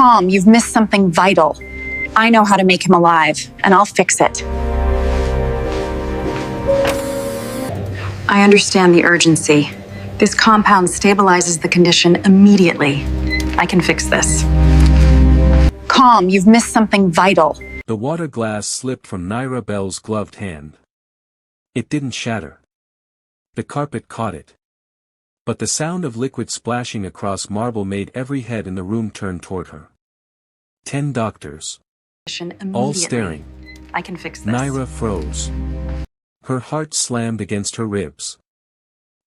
Calm, you've missed something vital. I know how to make him alive, and I'll fix it. I understand the urgency. This compound stabilizes the condition immediately. I can fix this. Calm, you've missed something vital. The water glass slipped from Naira Bell's gloved hand. It didn't shatter. The carpet caught it. But the sound of liquid splashing across marble made every head in the room turn toward her. 10 doctors. All staring. I can fix this. Naira froze. Her heart slammed against her ribs.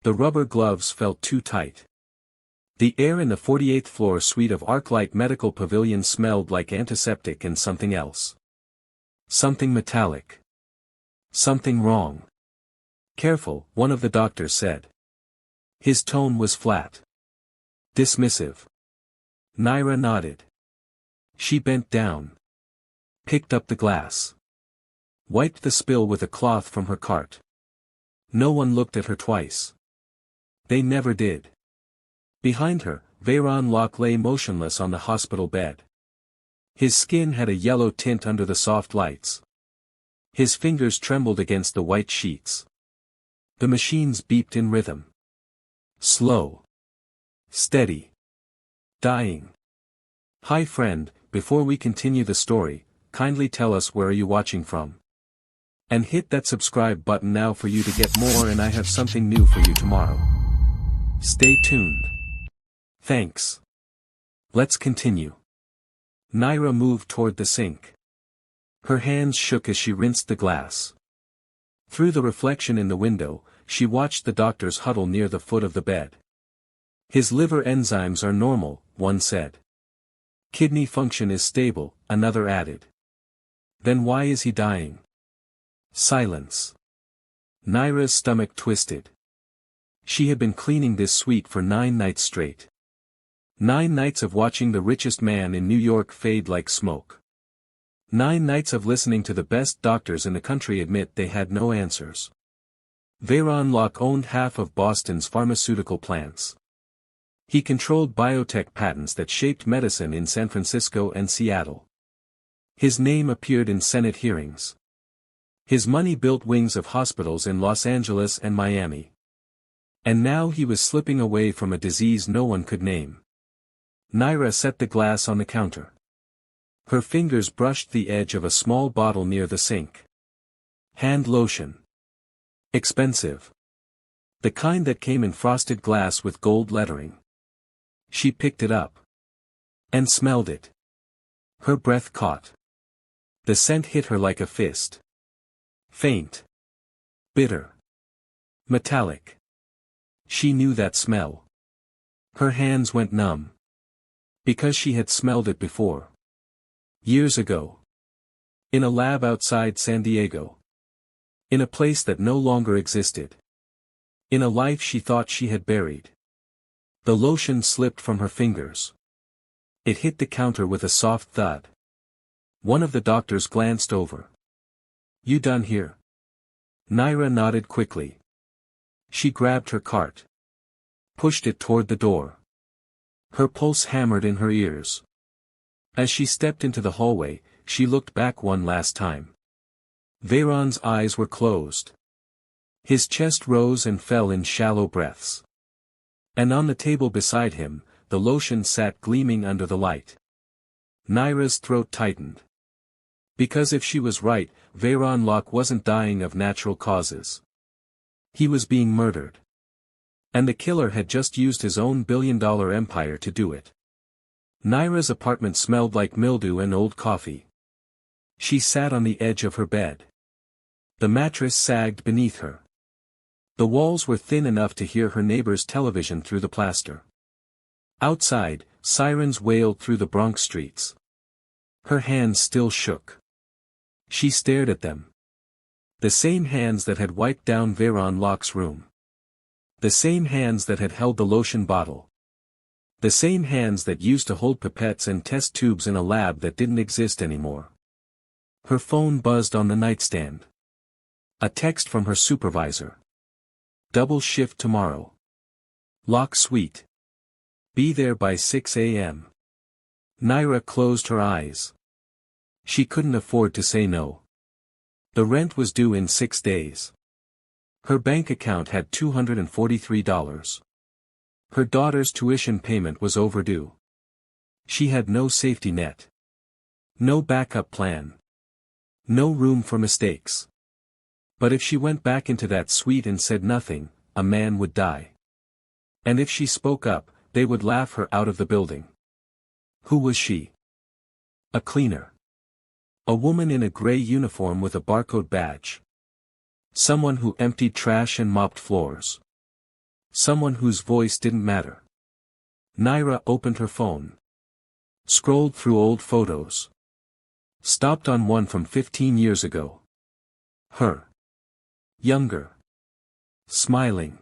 The rubber gloves felt too tight. The air in the 48th floor suite of Arclight Medical Pavilion smelled like antiseptic and something else. Something metallic. Something wrong. Careful, one of the doctors said. His tone was flat. Dismissive. Naira nodded. She bent down. Picked up the glass. Wiped the spill with a cloth from her cart. No one looked at her twice. They never did. Behind her, Veyron Locke lay motionless on the hospital bed. His skin had a yellow tint under the soft lights. His fingers trembled against the white sheets. The machines beeped in rhythm. Slow. Steady. Dying. Hi friend, before we continue the story, kindly tell us where are you watching from. And hit that subscribe button now for you to get more, and I have something new for you tomorrow. Stay tuned. Thanks. Let's continue. Naira moved toward the sink. Her hands shook as she rinsed the glass. Through the reflection in the window, she watched the doctors huddle near the foot of the bed. His liver enzymes are normal, one said. Kidney function is stable, another added. Then why is he dying? Silence. Naira's stomach twisted. She had been cleaning this suite for 9 nights straight. 9 nights of watching the richest man in New York fade like smoke. 9 nights of listening to the best doctors in the country admit they had no answers. Veyron Locke owned half of Boston's pharmaceutical plants. He controlled biotech patents that shaped medicine in San Francisco and Seattle. His name appeared in Senate hearings. His money built wings of hospitals in Los Angeles and Miami. And now he was slipping away from a disease no one could name. Naira set the glass on the counter. Her fingers brushed the edge of a small bottle near the sink. Hand lotion. Expensive. The kind that came in frosted glass with gold lettering. She picked it up. And smelled it. Her breath caught. The scent hit her like a fist. Faint. Bitter. Metallic. She knew that smell. Her hands went numb. Because she had smelled it before. Years ago. In a lab outside San Diego. In a place that no longer existed. In a life she thought she had buried. The lotion slipped from her fingers. It hit the counter with a soft thud. One of the doctors glanced over. You done here? Naira nodded quickly. She grabbed her cart. Pushed it toward the door. Her pulse hammered in her ears. As she stepped into the hallway, she looked back one last time. Veyron's eyes were closed. His chest rose and fell in shallow breaths. And on the table beside him, the lotion sat gleaming under the light. Naira's throat tightened. Because if she was right, Veyron Locke wasn't dying of natural causes. He was being murdered. And the killer had just used his own billion-dollar empire to do it. Naira's apartment smelled like mildew and old coffee. She sat on the edge of her bed. The mattress sagged beneath her. The walls were thin enough to hear her neighbor's television through the plaster. Outside, sirens wailed through the Bronx streets. Her hands still shook. She stared at them. The same hands that had wiped down Veyron Locke's room. The same hands that had held the lotion bottle. The same hands that used to hold pipettes and test tubes in a lab that didn't exist anymore. Her phone buzzed on the nightstand. A text from her supervisor. Double shift tomorrow. Locke suite. Be there by 6 a.m. Naira closed her eyes. She couldn't afford to say no. The rent was due in 6 days. Her bank account had $243. Her daughter's tuition payment was overdue. She had no safety net. No backup plan. No room for mistakes. But if she went back into that suite and said nothing, a man would die. And if she spoke up, they would laugh her out of the building. Who was she? A cleaner. A woman in a gray uniform with a barcode badge. Someone who emptied trash and mopped floors. Someone whose voice didn't matter. Naira opened her phone. Scrolled through old photos. Stopped on one from 15 years ago. Her. Younger. Smiling.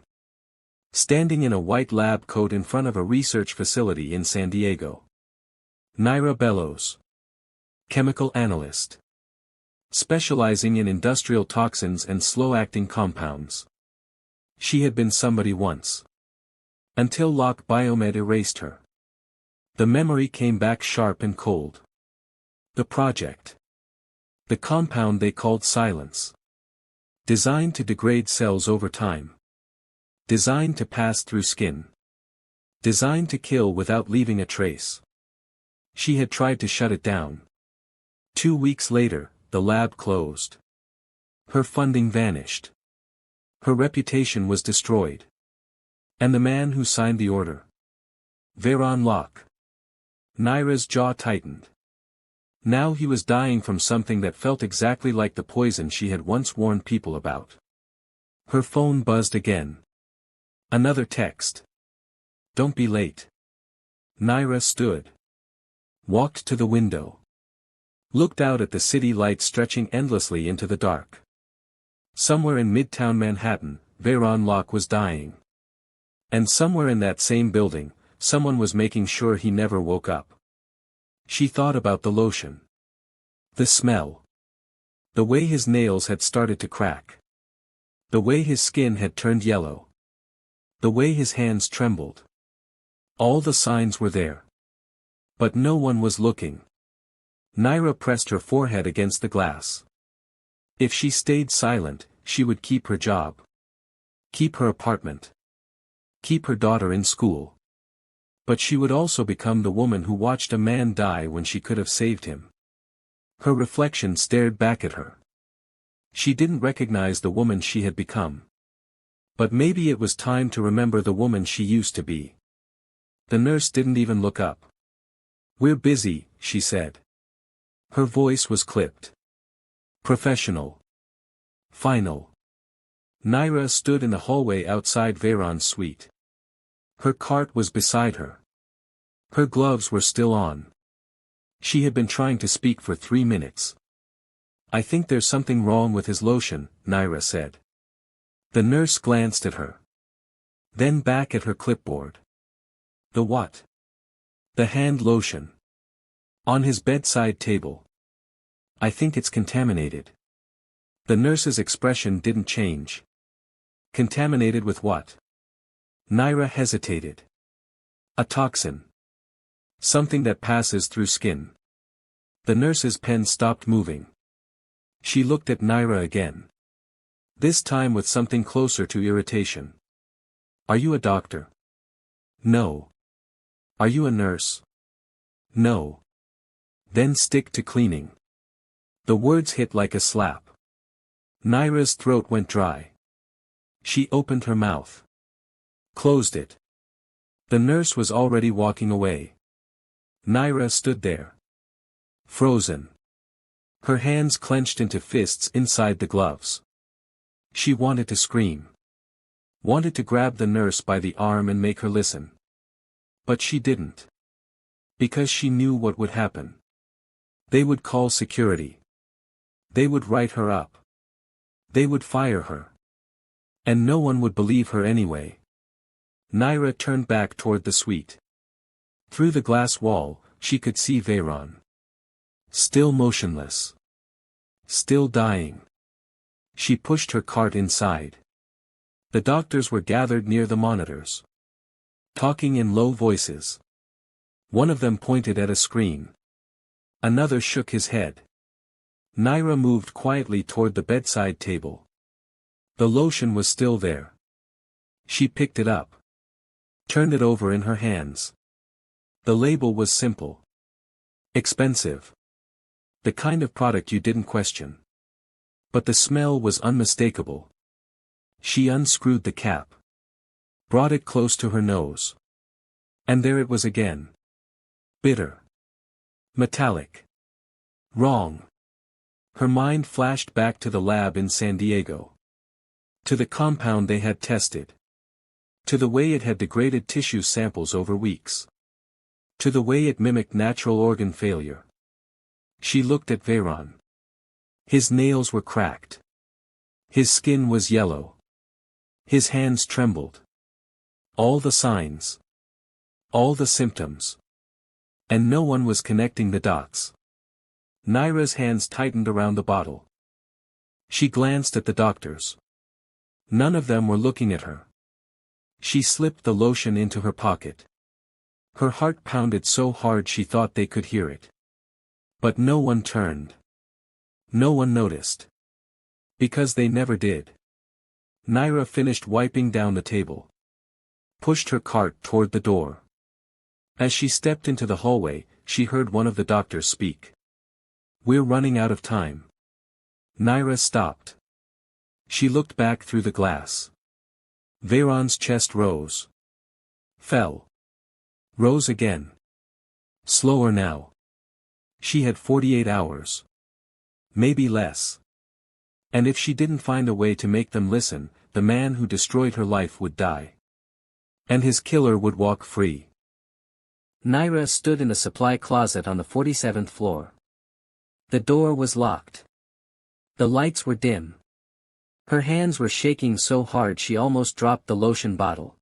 Standing in a white lab coat in front of a research facility in San Diego. Naira Bellows. Chemical analyst. Specializing in industrial toxins and slow-acting compounds. She had been somebody once. Until Locke Biomed erased her. The memory came back sharp and cold. The project. The compound they called silence. Designed to degrade cells over time. Designed to pass through skin. Designed to kill without leaving a trace. She had tried to shut it down. 2 weeks later, the lab closed. Her funding vanished. Her reputation was destroyed. And the man who signed the order? Veron Locke. Naira's jaw tightened. Now he was dying from something that felt exactly like the poison she had once warned people about. Her phone buzzed again. Another text. Don't be late. Naira stood. Walked to the window. Looked out at the city lights stretching endlessly into the dark. Somewhere in Midtown Manhattan, Veron Locke was dying. And somewhere in that same building, someone was making sure he never woke up. She thought about the lotion. The smell. The way his nails had started to crack. The way his skin had turned yellow. The way his hands trembled. All the signs were there. But no one was looking. Naira pressed her forehead against the glass. If she stayed silent, she would keep her job. Keep her apartment. Keep her daughter in school. But she would also become the woman who watched a man die when she could have saved him. Her reflection stared back at her. She didn't recognize the woman she had become. But maybe it was time to remember the woman she used to be. The nurse didn't even look up. "We're busy," she said. Her voice was clipped. Professional. Final. Naira stood in the hallway outside Veron's suite. Her cart was beside her. Her gloves were still on. She had been trying to speak for 3 minutes. "I think there's something wrong with his lotion," Naira said. The nurse glanced at her. Then back at her clipboard. "The what?" "The hand lotion. On his bedside table. I think it's contaminated." The nurse's expression didn't change. "Contaminated with what?" Naira hesitated. "A toxin. Something that passes through skin." The nurse's pen stopped moving. She looked at Naira again. This time with something closer to irritation. "Are you a doctor?" "No." "Are you a nurse?" "No." "Then stick to cleaning." The words hit like a slap. Naira's throat went dry. She opened her mouth. Closed it. The nurse was already walking away. Naira stood there. Frozen. Her hands clenched into fists inside the gloves. She wanted to scream. Wanted to grab the nurse by the arm and make her listen. But she didn't. Because she knew what would happen. They would call security. They would write her up. They would fire her. And no one would believe her anyway. Naira turned back toward the suite. Through the glass wall, she could see Veron. Still motionless. Still dying. She pushed her cart inside. The doctors were gathered near the monitors. Talking in low voices. One of them pointed at a screen. Another shook his head. Naira moved quietly toward the bedside table. The lotion was still there. She picked it up. Turned it over in her hands. The label was simple. Expensive. The kind of product you didn't question. But the smell was unmistakable. She unscrewed the cap. Brought it close to her nose. And there it was again. Bitter. Metallic. Wrong. Her mind flashed back to the lab in San Diego. To the compound they had tested. To the way it had degraded tissue samples over weeks. To the way it mimicked natural organ failure. She looked at Veyron. His nails were cracked. His skin was yellow. His hands trembled. All the signs. All the symptoms. And no one was connecting the dots. Naira's hands tightened around the bottle. She glanced at the doctors. None of them were looking at her. She slipped the lotion into her pocket. Her heart pounded so hard she thought they could hear it. But no one turned. No one noticed. Because they never did. Naira finished wiping down the table. Pushed her cart toward the door. As she stepped into the hallway, she heard one of the doctors speak. "We're running out of time." Naira stopped. She looked back through the glass. Veyron's chest rose. Fell. Rose again. Slower now. She had 48 hours. Maybe less. And if she didn't find a way to make them listen, the man who destroyed her life would die. And his killer would walk free. Naira stood in the supply closet on the 47th floor. The door was locked. The lights were dim. Her hands were shaking so hard she almost dropped the lotion bottle.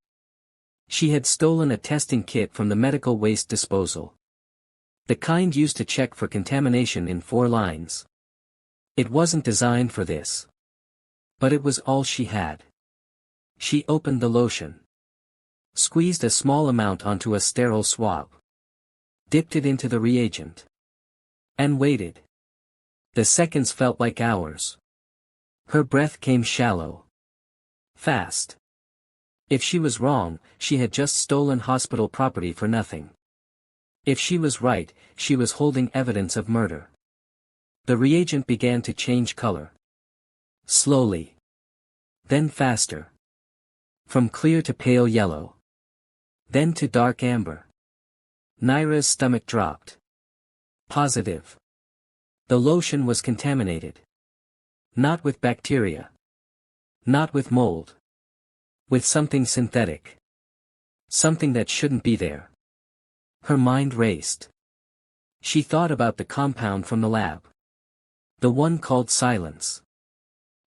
She had stolen a testing kit from the medical waste disposal. The kind used to check for contamination in 4 lines. It wasn't designed for this. But it was all she had. She opened the lotion. Squeezed a small amount onto a sterile swab. Dipped it into the reagent. And waited. The seconds felt like hours. Her breath came shallow. Fast. If she was wrong, she had just stolen hospital property for nothing. If she was right, she was holding evidence of murder. The reagent began to change color. Slowly. Then faster. From clear to pale yellow. Then to dark amber. Naira's stomach dropped. Positive. The lotion was contaminated. Not with bacteria. Not with mold. With something synthetic. Something that shouldn't be there. Her mind raced. She thought about the compound from the lab. The one called silence.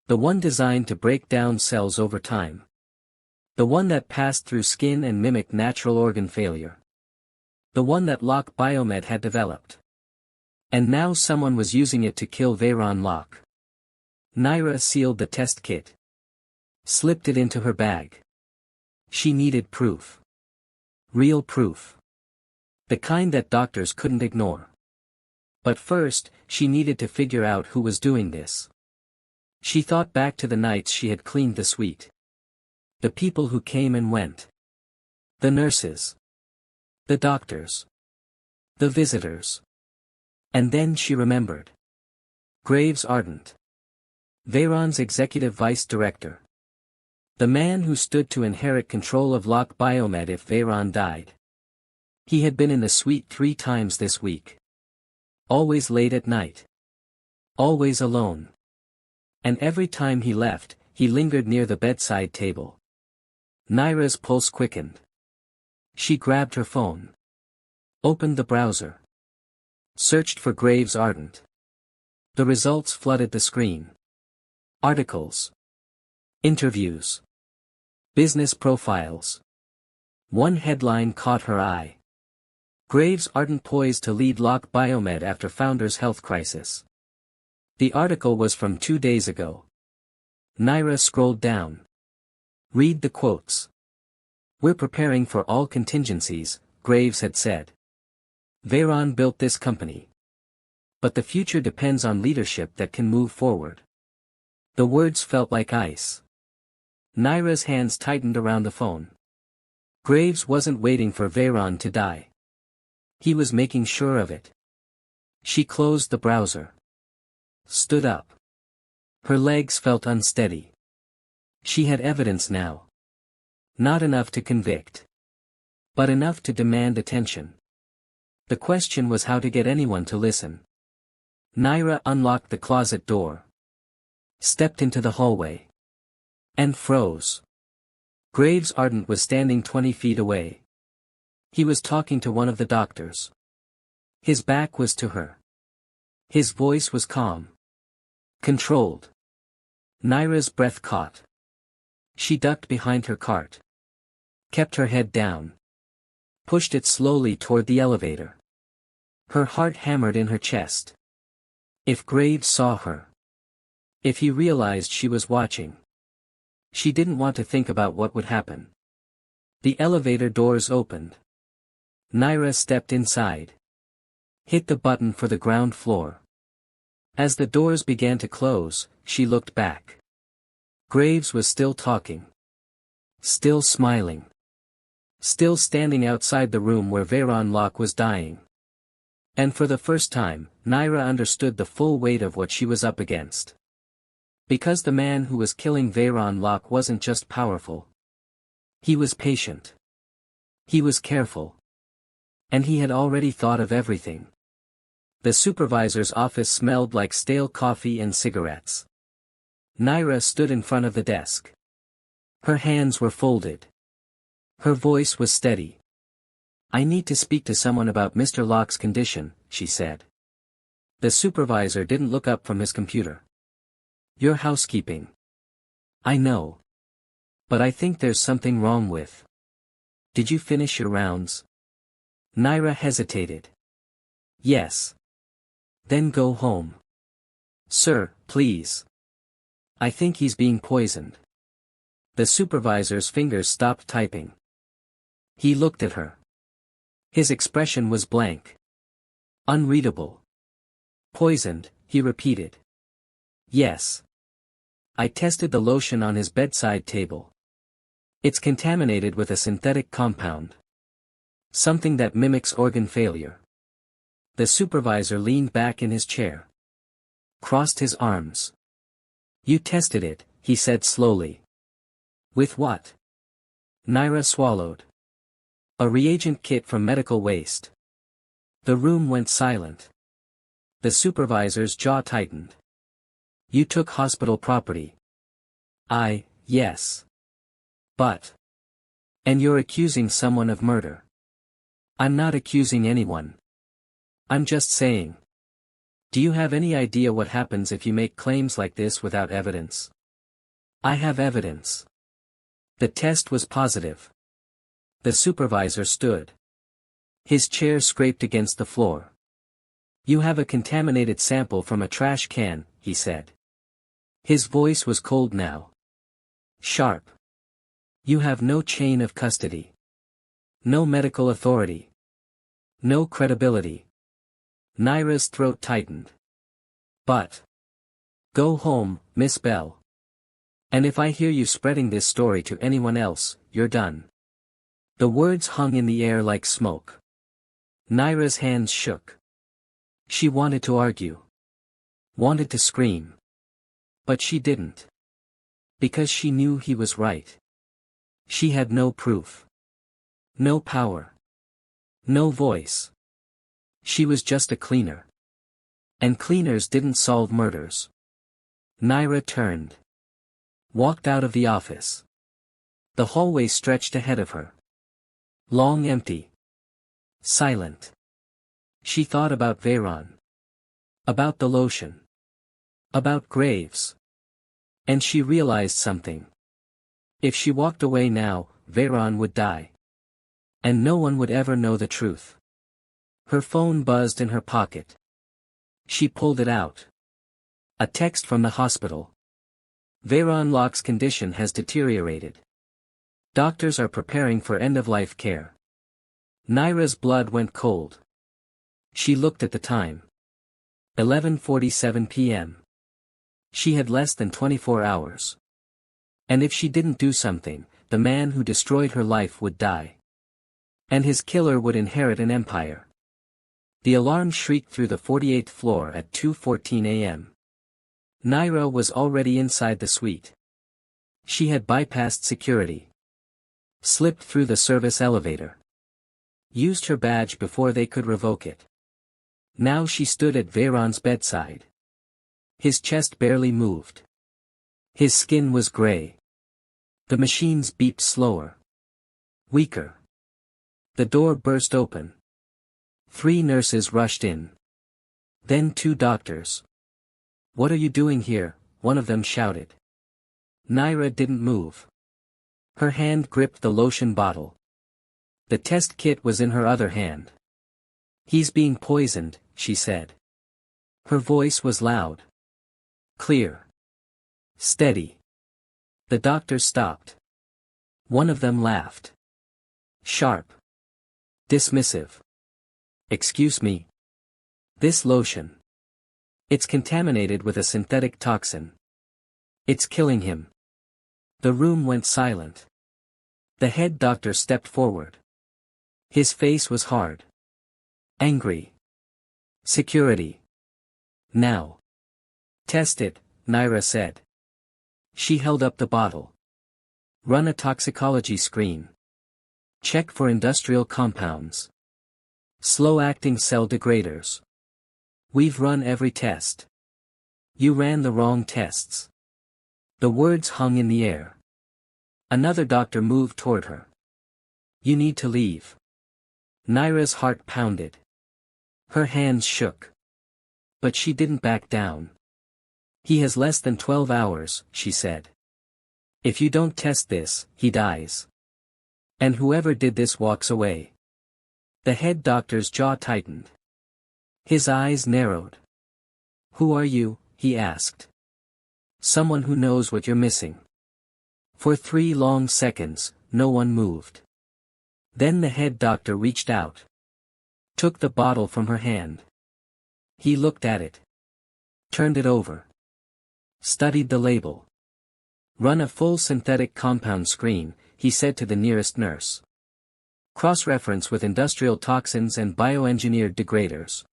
The one designed to break down cells over time. The one that passed through skin and mimicked natural organ failure. The one that Locke Biomed had developed. And now someone was using it to kill Veyron Locke. Naira sealed the test kit. Slipped it into her bag. She needed proof. Real proof. The kind that doctors couldn't ignore. But first, she needed to figure out who was doing this. She thought back to the nights she had cleaned the suite. The people who came and went. The nurses. The doctors. The visitors. And then she remembered. Graves Ardent. Veyron's executive vice director. The man who stood to inherit control of Locke Biomed if Veyron died. He had been in the suite 3 times this week. Always late at night. Always alone. And every time he left, he lingered near the bedside table. Naira's pulse quickened. She grabbed her phone. Opened the browser. Searched for Graves Ardent. The results flooded the screen. Articles. Interviews. Business profiles. One headline caught her eye. Graves Ardent poised to lead Locke Biomed after founder's health crisis. The article was from 2 days ago. Naira scrolled down. Read the quotes. "We're preparing for all contingencies," Graves had said. Veyron built this company. But the future depends on leadership that can move forward. The words felt like ice. Naira's hands tightened around the phone. Graves wasn't waiting for Veyron to die. He was making sure of it. She closed the browser. Stood up. Her legs felt unsteady. She had evidence now. Not enough to convict. But enough to demand attention. The question was how to get anyone to listen. Naira unlocked the closet door. Stepped into the hallway. And froze. Graves Ardent was standing 20 feet away. He was talking to one of the doctors. His back was to her. His voice was calm. Controlled. Naira's breath caught. She ducked behind her cart. Kept her head down. Pushed it slowly toward the elevator. Her heart hammered in her chest. If Graves saw her. If he realized she was watching. She didn't want to think about what would happen. The elevator doors opened. Naira stepped inside. Hit the button for the ground floor. As the doors began to close, she looked back. Graves was still talking. Still smiling. Still standing outside the room where Veyron Locke was dying. And for the first time, Naira understood the full weight of what she was up against. Because the man who was killing Veyron Locke wasn't just powerful. He was patient. He was careful. And he had already thought of everything. The supervisor's office smelled like stale coffee and cigarettes. Naira stood in front of the desk. Her hands were folded. Her voice was steady. "I need to speak to someone about Mr. Locke's condition," she said. The supervisor didn't look up from his computer. "You're housekeeping." "I know. But I think there's something wrong with." "Did you finish your rounds?" Naira hesitated. "Yes." "Then go home." "Sir, please. I think he's being poisoned." The supervisor's fingers stopped typing. He looked at her. His expression was blank. Unreadable. "Poisoned," he repeated. "Yes. I tested the lotion on his bedside table. It's contaminated with a synthetic compound. Something that mimics organ failure." The supervisor leaned back in his chair. Crossed his arms. "You tested it," he said slowly. "With what?" Naira swallowed. "A reagent kit from medical waste." The room went silent. The supervisor's jaw tightened. "You took hospital property." Yes. But. And you're accusing someone of murder." "I'm not accusing anyone. I'm just saying. Do you have any idea what happens if you make claims like this without evidence?" "I have evidence." The test was positive. The supervisor stood. His chair scraped against the floor. "You have a contaminated sample from a trash can," he said. His voice was cold now. Sharp. "You have no chain of custody. No medical authority. No credibility." Naira's throat tightened. "But. Go home, Miss Bell. And if I hear you spreading this story to anyone else, you're done." The words hung in the air like smoke. Naira's hands shook. She wanted to argue. Wanted to scream. But she didn't. Because she knew he was right. She had no proof. No power. No voice. She was just a cleaner. And cleaners didn't solve murders. Naira turned. Walked out of the office. The hallway stretched ahead of her. Long, empty. Silent. She thought about Veyron. About the lotion. About Graves. And she realized something. If she walked away now, Veyron would die. And no one would ever know the truth. Her phone buzzed in her pocket. She pulled it out. A text from the hospital. "Veyron Locke's condition has deteriorated. Doctors are preparing for end-of-life care." Naira's blood went cold. She looked at the time. 11:47 p.m. She had less than 24 hours. And if she didn't do something, the man who destroyed her life would die. And his killer would inherit an empire. The alarm shrieked through the 48th floor at 2:14 a.m. Naira was already inside the suite. She had bypassed security. Slipped through the service elevator. Used her badge before they could revoke it. Now she stood at Veyron's bedside. His chest barely moved. His skin was gray. The machines beeped slower. Weaker. The door burst open. 3 nurses rushed in. Then 2 doctors. "What are you doing here?" one of them shouted. Naira didn't move. Her hand gripped the lotion bottle. The test kit was in her other hand. "He's being poisoned," she said. Her voice was loud. Clear. Steady. The doctors stopped. One of them laughed. Sharp. Dismissive. "Excuse me. This lotion. It's contaminated with a synthetic toxin. It's killing him." The room went silent. The head doctor stepped forward. His face was hard. Angry. "Security. Now." "Test it," Naira said. She held up the bottle. "Run a toxicology screen. Check for industrial compounds. Slow-acting cell degraders. We've run every test. You ran the wrong tests." The words hung in the air. Another doctor moved toward her. "You need to leave." Naira's heart pounded. Her hands shook. But she didn't back down. "He has less than 12 hours, she said. "If you don't test this, he dies. And whoever did this walks away." The head doctor's jaw tightened. His eyes narrowed. "Who are you?" he asked. "Someone who knows what you're missing." For 3 long seconds, no one moved. Then the head doctor reached out. Took the bottle from her hand. He looked at it. Turned it over. Studied the label. "Run a full synthetic compound screen," he said to the nearest nurse. "Cross-reference with industrial toxins and bioengineered degraders."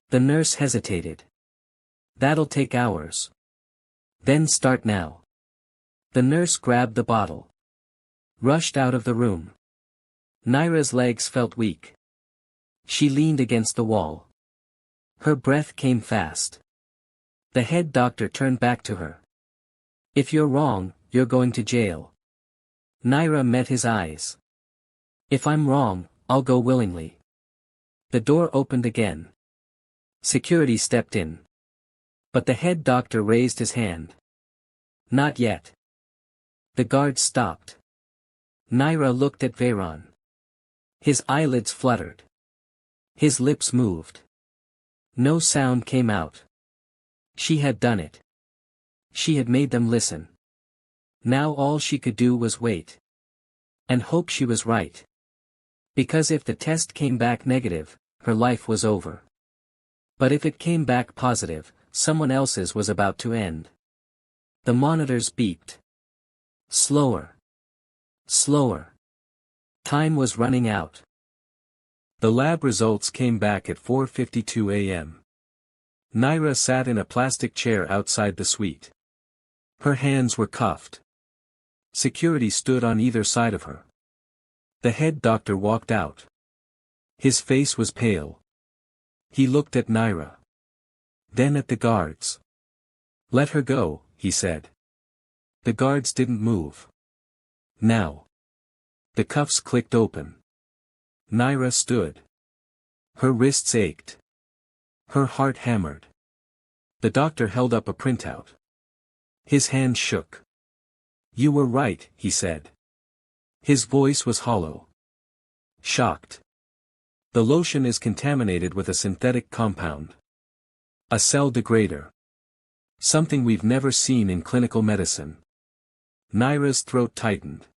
The nurse hesitated. "That'll take hours." "Then start now." The nurse grabbed the bottle. Rushed out of the room. Naira's legs felt weak. She leaned against the wall. Her breath came fast. The head doctor turned back to her. "If you're wrong, you're going to jail." Naira met his eyes. "If I'm wrong, I'll go willingly." The door opened again. Security stepped in. But the head doctor raised his hand. "Not yet." The guards stopped. Naira looked at Veyron. His eyelids fluttered. His lips moved. No sound came out. She had done it. She had made them listen. Now all she could do was wait. And hope she was right. Because if the test came back negative, her life was over. But if it came back positive, someone else's was about to end. The monitors beeped. Slower. Slower. Time was running out. The lab results came back at 4:52 a.m. Naira sat in a plastic chair outside the suite. Her hands were cuffed. Security stood on either side of her. The head doctor walked out. His face was pale. He looked at Naira. Then at the guards. "Let her go," he said. The guards didn't move. Now. The cuffs clicked open. Naira stood. Her wrists ached. Her heart hammered. The doctor held up a printout. His hand shook. "You were right," he said. His voice was hollow. Shocked. "The lotion is contaminated with a synthetic compound. A cell degrader. Something we've never seen in clinical medicine." Naira's throat tightened.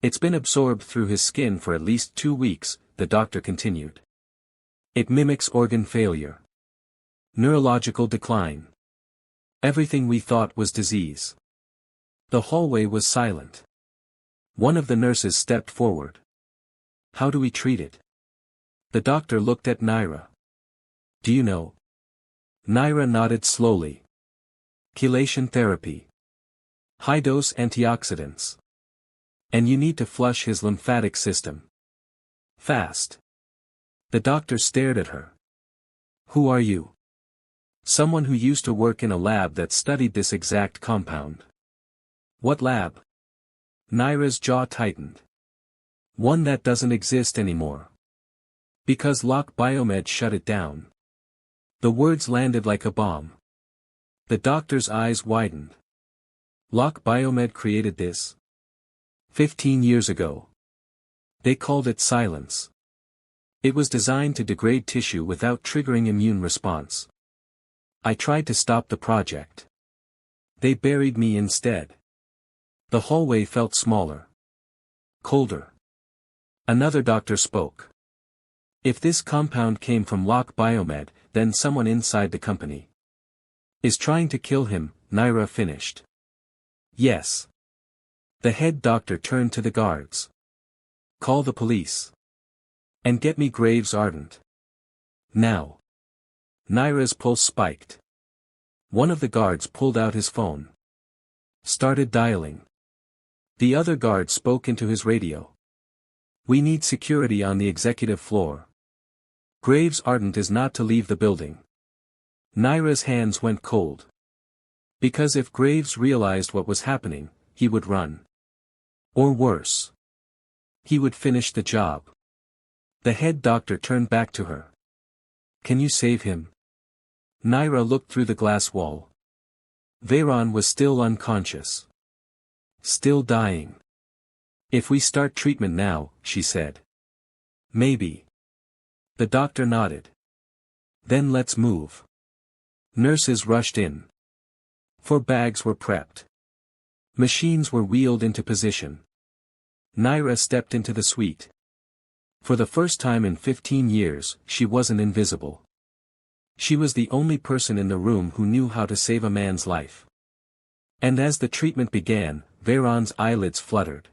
"It's been absorbed through his skin for at least 2 weeks," the doctor continued. It mimics organ failure. Neurological decline. Everything we thought was disease. The hallway was silent. One of the nurses stepped forward. How do we treat it? The doctor looked at Naira. Do you know? Naira nodded slowly. Chelation therapy. High-dose antioxidants. And you need to flush his lymphatic system. Fast. The doctor stared at her. Who are you? Someone who used to work in a lab that studied this exact compound. What lab? Naira's jaw tightened. One that doesn't exist anymore. Because Locke Biomed shut it down. The words landed like a bomb. The doctor's eyes widened. Locke Biomed created this. 15 years ago. They called it silence. It was designed to degrade tissue without triggering immune response. I tried to stop the project. They buried me instead. The hallway felt smaller. Colder. Another doctor spoke. If this compound came from Locke Biomed, then someone inside the company is trying to kill him, Naira finished. Yes. The head doctor turned to the guards. Call the police. And get me Graves Ardent. Now. Naira's pulse spiked. One of the guards pulled out his phone. Started dialing. The other guard spoke into his radio. We need security on the executive floor. Graves Ardent is not to leave the building. Naira's hands went cold. Because if Graves realized what was happening, he would run. Or worse. He would finish the job. The head doctor turned back to her. Can you save him? Naira looked through the glass wall. Veyron was still unconscious. Still dying. If we start treatment now, she said. Maybe. The doctor nodded. Then let's move. Nurses rushed in. 4 bags were prepped. Machines were wheeled into position. Naira stepped into the suite. For the first time in 15 years, she wasn't invisible. She was the only person in the room who knew how to save a man's life. And as the treatment began, Veyron's eyelids fluttered.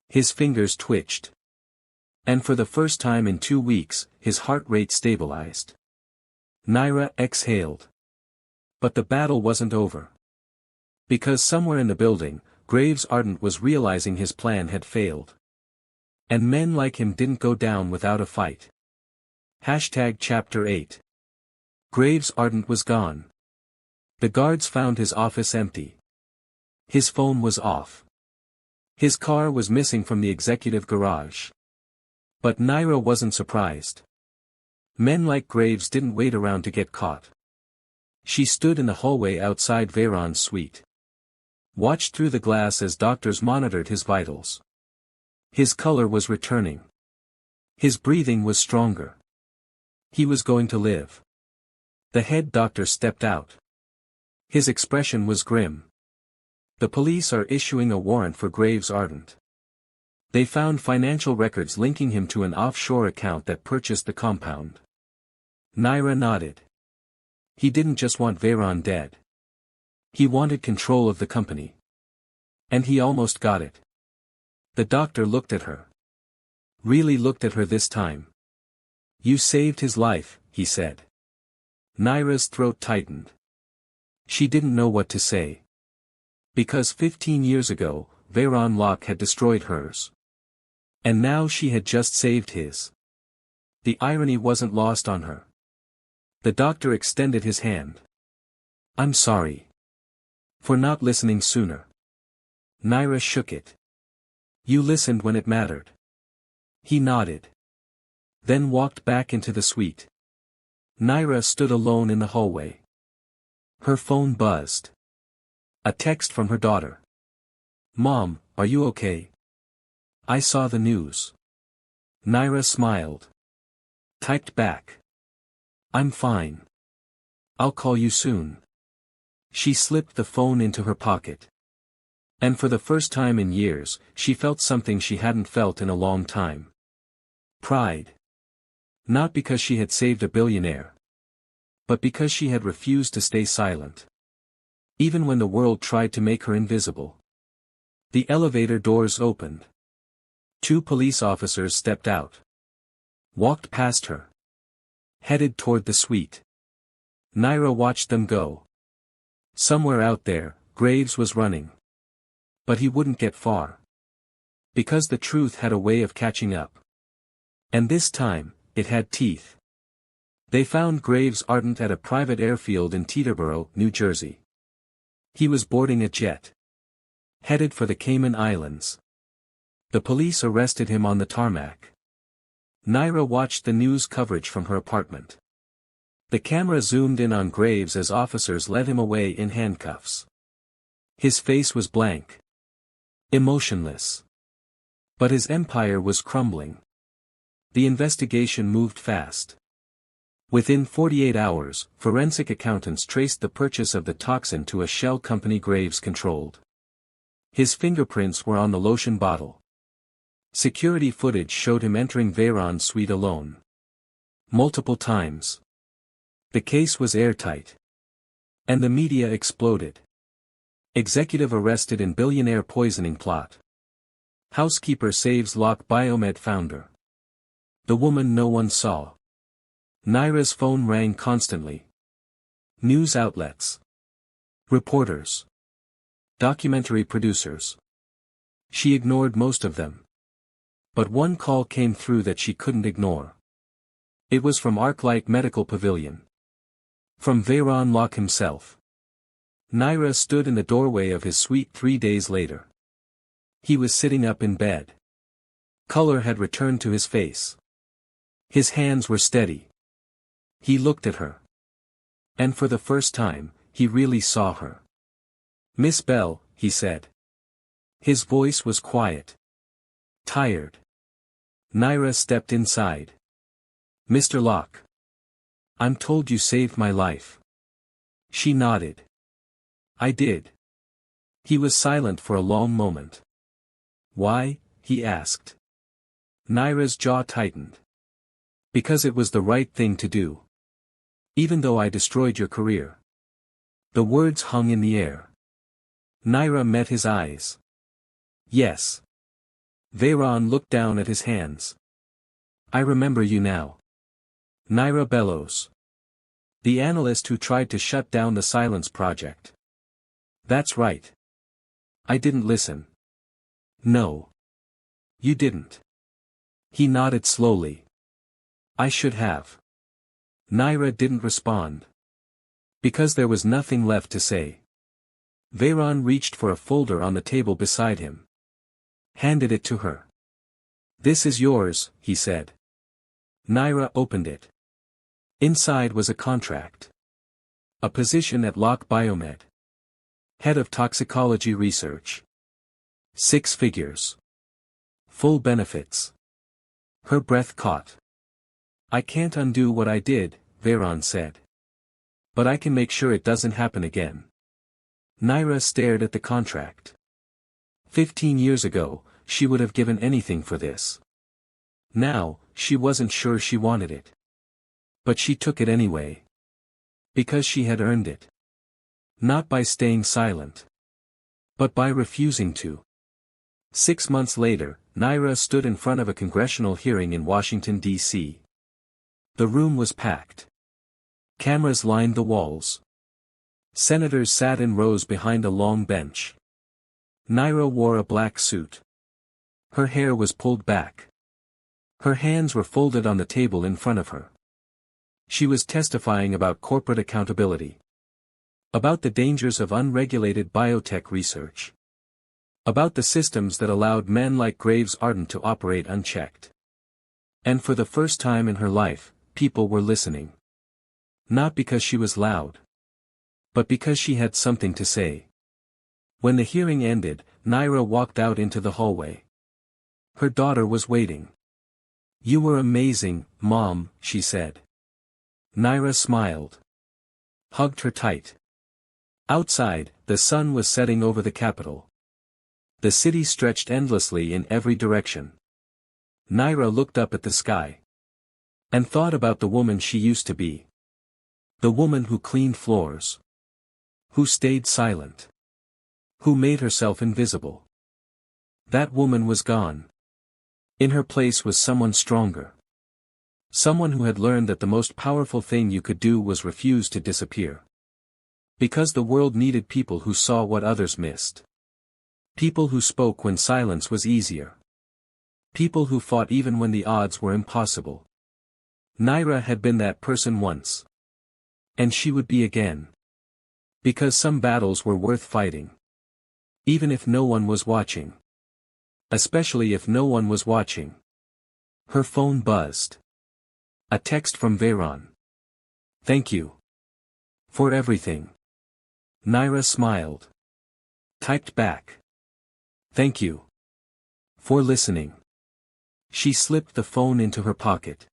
His fingers twitched. And for the first time in 2 weeks, his heart rate stabilized. Naira exhaled. But the battle wasn't over. Because somewhere in the building, Graves Ardent was realizing his plan had failed. And men like him didn't go down without a fight. Chapter 8. Graves Ardent was gone. The guards found his office empty. His phone was off. His car was missing from the executive garage. But Naira wasn't surprised. Men like Graves didn't wait around to get caught. She stood in the hallway outside Veyron's suite. Watched through the glass as doctors monitored his vitals. His color was returning. His breathing was stronger. He was going to live. The head doctor stepped out. His expression was grim. The police are issuing a warrant for Graves Ardent. They found financial records linking him to an offshore account that purchased the compound. Naira nodded. He didn't just want Veyron dead. He wanted control of the company. And he almost got it. The doctor looked at her. Really looked at her this time. You saved his life, he said. Naira's throat tightened. She didn't know what to say. Because 15 years ago, Veyron Locke had destroyed hers. And now she had just saved his. The irony wasn't lost on her. The doctor extended his hand. I'm sorry. For not listening sooner. Naira shook it. You listened when it mattered. He nodded. Then walked back into the suite. Naira stood alone in the hallway. Her phone buzzed. A text from her daughter. Mom, are you okay? I saw the news. Naira smiled. Typed back. I'm fine. I'll call you soon. She slipped the phone into her pocket. And for the first time in years, she felt something she hadn't felt in a long time. Pride. Not because she had saved a billionaire, but because she had refused to stay silent. Even when the world tried to make her invisible. The elevator doors opened. 2 police officers stepped out. Walked past her. Headed toward the suite. Naira watched them go. Somewhere out there, Graves was running. But he wouldn't get far. Because the truth had a way of catching up. And this time, it had teeth. They found Graves ardent at a private airfield in Teterboro, New Jersey. He was boarding a jet. Headed for the Cayman Islands. The police arrested him on the tarmac. Naira watched the news coverage from her apartment. The camera zoomed in on Graves as officers led him away in handcuffs. His face was blank. Emotionless. But his empire was crumbling. The investigation moved fast. Within 48 hours, forensic accountants traced the purchase of the toxin to a shell company Graves controlled. His fingerprints were on the lotion bottle. Security footage showed him entering Veyron's suite alone. Multiple times. The case was airtight. And the media exploded. Executive arrested in billionaire poisoning plot. Housekeeper saves Locke Biomed founder. The woman no one saw. Naira's phone rang constantly. News outlets. Reporters. Documentary producers. She ignored most of them. But one call came through that she couldn't ignore. It was from ArcLight Medical Pavilion. From Veyron Locke himself. Naira stood in the doorway of his suite 3 days later. He was sitting up in bed. Color had returned to his face. His hands were steady. He looked at her. And for the first time, he really saw her. "Miss Bell," he said. His voice was quiet. Tired. Naira stepped inside. "Mr. Locke. I'm told you saved my life." She nodded. "I did." He was silent for a long moment. "Why?" he asked. Naira's jaw tightened. "Because it was the right thing to do. Even though I destroyed your career." The words hung in the air. Naira met his eyes. "Yes." Veyron looked down at his hands. "I remember you now." Naira Bellows. The analyst who tried to shut down the Silence Project. "That's right. I didn't listen." "No. You didn't." He nodded slowly. "I should have." Naira didn't respond. Because there was nothing left to say. Veyron reached for a folder on the table beside him. Handed it to her. "This is yours," he said. Naira opened it. Inside was a contract. A position at Locke Biomed. Head of Toxicology Research. 6 figures. Full benefits. Her breath caught. "I can't undo what I did," Veyron said. "But I can make sure it doesn't happen again." Naira stared at the contract. 15 years ago, she would have given anything for this. Now, she wasn't sure she wanted it. But she took it anyway. Because she had earned it. Not by staying silent. But by refusing to. 6 months later, Naira stood in front of a congressional hearing in Washington, D.C. The room was packed. Cameras lined the walls. Senators sat in rows behind a long bench. Naira wore a black suit. Her hair was pulled back. Her hands were folded on the table in front of her. She was testifying about corporate accountability. About the dangers of unregulated biotech research. About the systems that allowed men like Graves Ardent to operate unchecked. And for the first time in her life, people were listening. Not because she was loud. But because she had something to say. When the hearing ended, Naira walked out into the hallway. Her daughter was waiting. "You were amazing, Mom," she said. Naira smiled. Hugged her tight. Outside, the sun was setting over the Capitol. The city stretched endlessly in every direction. Naira looked up at the sky. And thought about the woman she used to be. The woman who cleaned floors. Who stayed silent. Who made herself invisible. That woman was gone. In her place was someone stronger. Someone who had learned that the most powerful thing you could do was refuse to disappear. Because the world needed people who saw what others missed. People who spoke when silence was easier. People who fought even when the odds were impossible. Naira had been that person once. And she would be again. Because some battles were worth fighting. Even if no one was watching. Especially if no one was watching. Her phone buzzed. A text from Veyron. Thank you. For everything. Naira smiled. Typed back. Thank you. For listening. She slipped the phone into her pocket.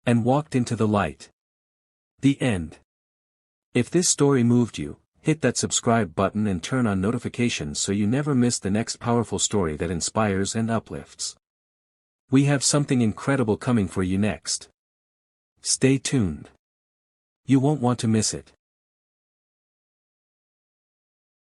And walked into the light. The end. If this story moved you, hit that subscribe button and turn on notifications so you never miss the next powerful story that inspires and uplifts. We have something incredible coming for you next. Stay tuned. You won't want to miss it.